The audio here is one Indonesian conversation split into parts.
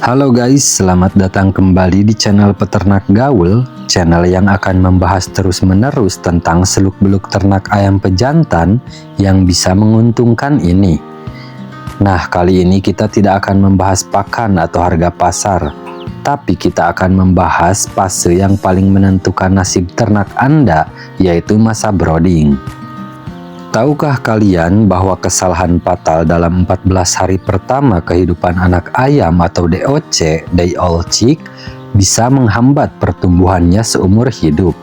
Halo guys, selamat datang kembali di channel Peternak Gaul, channel yang akan membahas terus-menerus tentang seluk-beluk ternak ayam pejantan yang bisa menguntungkan ini. Nah, kali ini kita tidak akan membahas pakan atau harga pasar, tapi kita akan membahas fase yang paling menentukan nasib ternak Anda, yaitu masa brooding. Tahukah kalian bahwa kesalahan fatal dalam 14 hari pertama kehidupan anak ayam atau DOC, Day Old Chick, bisa menghambat pertumbuhannya seumur hidup?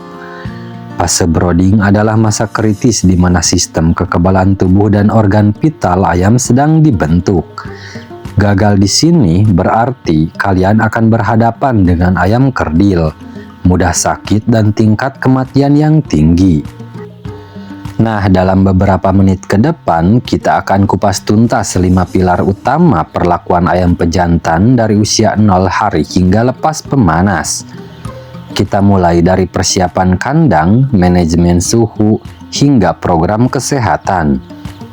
Fase brooding adalah masa kritis di mana sistem kekebalan tubuh dan organ vital ayam sedang dibentuk. Gagal di sini berarti kalian akan berhadapan dengan ayam kerdil, mudah sakit dan tingkat kematian yang tinggi. Nah, dalam beberapa menit ke depan, kita akan kupas tuntas 5 pilar utama perlakuan ayam pejantan dari usia 0 hari hingga lepas pemanas. Kita mulai dari persiapan kandang, manajemen suhu, hingga program kesehatan.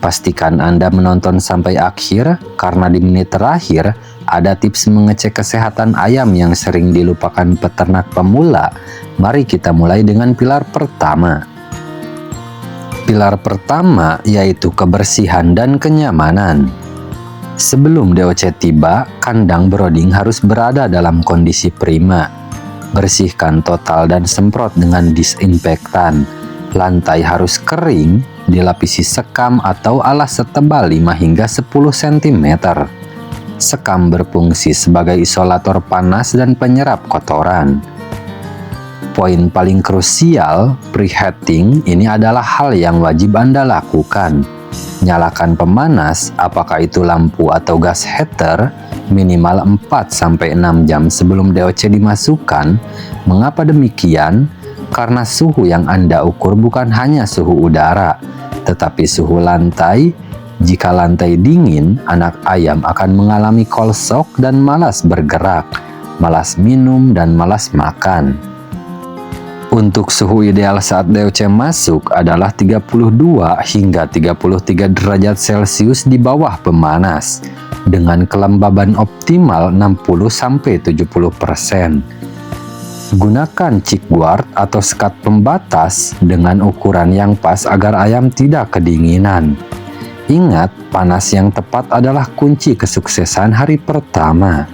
Pastikan Anda menonton sampai akhir, karena di menit terakhir ada tips mengecek kesehatan ayam yang sering dilupakan peternak pemula. Mari kita mulai dengan pilar pertama. Pilar pertama yaitu kebersihan dan kenyamanan. Sebelum DOC tiba, kandang brooding harus berada dalam kondisi prima. Bersihkan total dan semprot dengan disinfektan. Lantai harus kering, dilapisi sekam atau alas setebal 5 hingga 10 cm. Sekam berfungsi sebagai isolator panas dan penyerap kotoran. Poin paling krusial, preheating, ini adalah hal yang wajib Anda lakukan. Nyalakan pemanas, apakah itu lampu atau gas heater, minimal 4-6 jam sebelum DOC dimasukkan. Mengapa demikian? Karena suhu yang Anda ukur bukan hanya suhu udara, tetapi suhu lantai. Jika lantai dingin, anak ayam akan mengalami cold shock dan malas bergerak, malas minum, dan malas makan. Untuk suhu ideal saat DOC masuk adalah 32 hingga 33 derajat Celcius di bawah pemanas, dengan kelembaban optimal 60-70%. Gunakan chick guard atau sekat pembatas dengan ukuran yang pas agar ayam tidak kedinginan. Ingat, panas yang tepat adalah kunci kesuksesan hari pertama.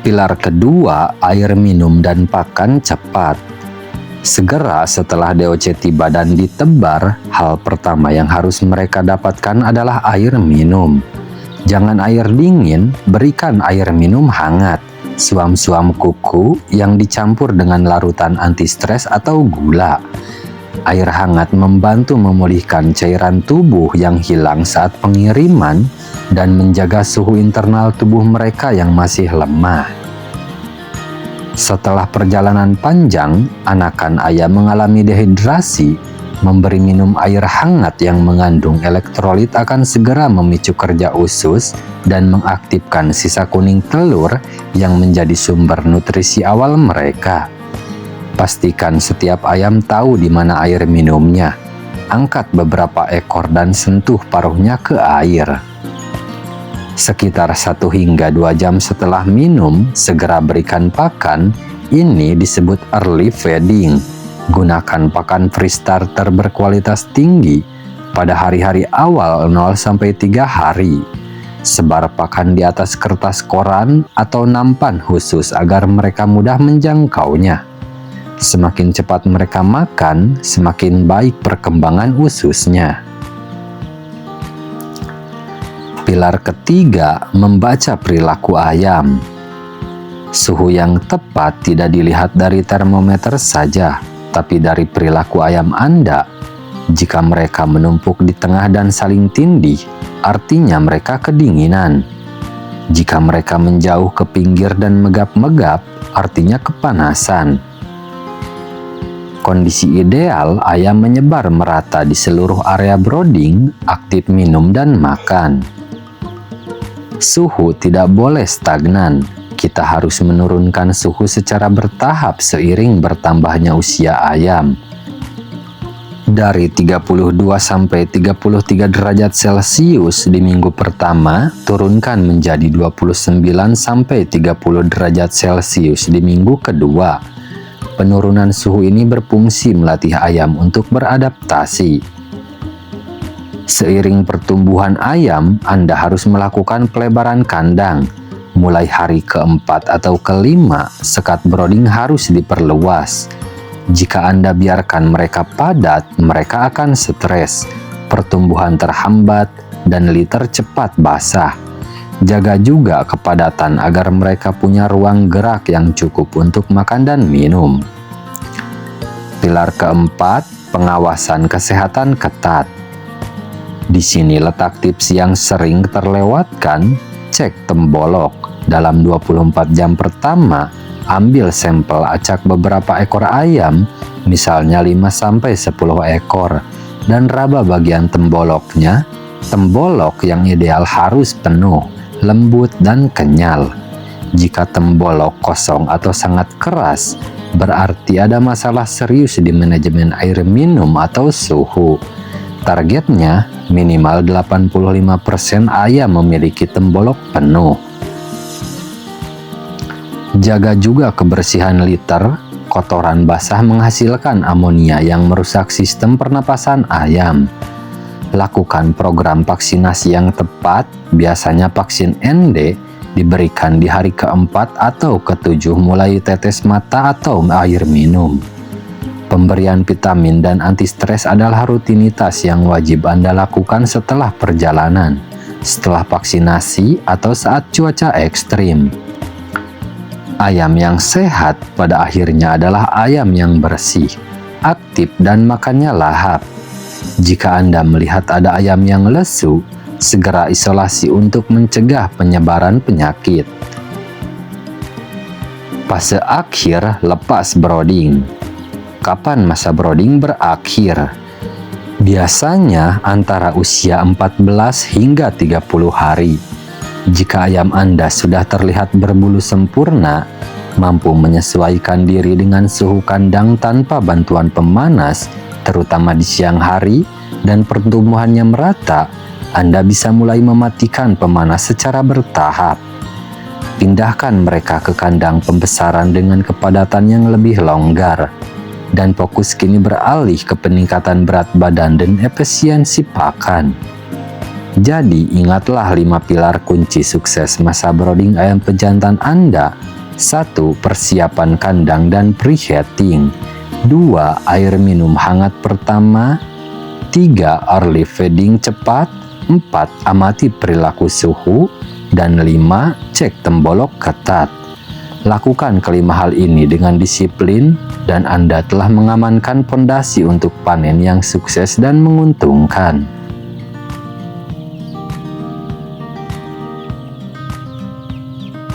Pilar kedua, air minum dan pakan cepat. Segera setelah DOC tiba dan ditebar, hal pertama yang harus mereka dapatkan adalah air minum. Jangan air dingin, berikan air minum hangat. Suam-suam kuku yang dicampur dengan larutan anti-stres atau gula. Air hangat membantu memulihkan cairan tubuh yang hilang saat pengiriman dan menjaga suhu internal tubuh mereka yang masih lemah. Setelah perjalanan panjang, anakan ayam mengalami dehidrasi. Memberi minum air hangat yang mengandung elektrolit akan segera memicu kerja usus dan mengaktifkan sisa kuning telur yang menjadi sumber nutrisi awal mereka. Pastikan setiap ayam tahu di mana air minumnya. Angkat beberapa ekor dan sentuh paruhnya ke air. Sekitar 1 hingga 2 jam setelah minum, segera berikan pakan. Ini disebut early feeding. Gunakan pakan free starter berkualitas tinggi pada hari-hari awal 0-3 hari. Sebar pakan di atas kertas koran atau nampan khusus agar mereka mudah menjangkaunya. Semakin cepat mereka makan, semakin baik perkembangan ususnya. Pilar ketiga, membaca perilaku ayam. Suhu yang tepat tidak dilihat dari termometer saja, tapi dari perilaku ayam Anda. Jika mereka menumpuk di tengah dan saling tindih, artinya mereka kedinginan. Jika mereka menjauh ke pinggir dan megap-megap, artinya kepanasan. Kondisi ideal, ayam menyebar merata di seluruh area brooding, aktif minum dan makan. Suhu tidak boleh stagnan. Kita harus menurunkan suhu secara bertahap seiring bertambahnya usia ayam. Dari 32 sampai 33 derajat Celcius di minggu pertama, turunkan menjadi 29 sampai 30 derajat Celcius di minggu kedua. Penurunan suhu ini berfungsi melatih ayam untuk beradaptasi. Seiring pertumbuhan ayam, Anda harus melakukan pelebaran kandang. Mulai hari keempat atau kelima, sekat brooding harus diperluas. Jika Anda biarkan mereka padat, mereka akan stres, pertumbuhan terhambat, dan litter cepat basah. Jaga juga kepadatan agar mereka punya ruang gerak yang cukup untuk makan dan minum. Pilar keempat, pengawasan kesehatan ketat. Di sini letak tips yang sering terlewatkan, cek tembolok. Dalam 24 jam pertama, ambil sampel acak beberapa ekor ayam, misalnya 5-10 ekor, dan raba bagian temboloknya. Tembolok yang ideal harus penuh, lembut, dan kenyal. Jika tembolok kosong atau sangat keras, berarti ada masalah serius di manajemen air minum atau suhu. Targetnya minimal 85% ayam memiliki tembolok penuh. Jaga juga kebersihan litter. Kotoran basah menghasilkan amonia yang merusak sistem pernapasan ayam. Lakukan program vaksinasi yang tepat. Biasanya vaksin ND diberikan di hari keempat atau ketujuh mulai tetes mata atau air minum. Pemberian vitamin dan anti-stres adalah rutinitas yang wajib Anda lakukan setelah perjalanan, setelah vaksinasi, atau saat cuaca ekstrim. Ayam yang sehat pada akhirnya adalah ayam yang bersih, aktif, dan makannya lahap. Jika Anda melihat ada ayam yang lesu, segera isolasi untuk mencegah penyebaran penyakit. Fase akhir lepas brooding. Kapan masa brooding berakhir? Biasanya antara usia 14 hingga 30 hari. Jika ayam Anda sudah terlihat berbulu sempurna, mampu menyesuaikan diri dengan suhu kandang tanpa bantuan pemanas, terutama di siang hari, dan pertumbuhannya merata, Anda bisa mulai mematikan pemanas secara bertahap. Pindahkan mereka ke kandang pembesaran dengan kepadatan yang lebih longgar, dan fokus kini beralih ke peningkatan berat badan dan efisiensi pakan. Jadi, ingatlah 5 pilar kunci sukses masa brooding ayam pejantan Anda. 1. Persiapan kandang dan preheating. 2. Air minum hangat pertama. 3. Early feeding cepat. 4. Amati perilaku suhu. Dan 5. Cek tembolok ketat. Lakukan kelima hal ini dengan disiplin, dan Anda telah mengamankan fondasi untuk panen yang sukses dan menguntungkan.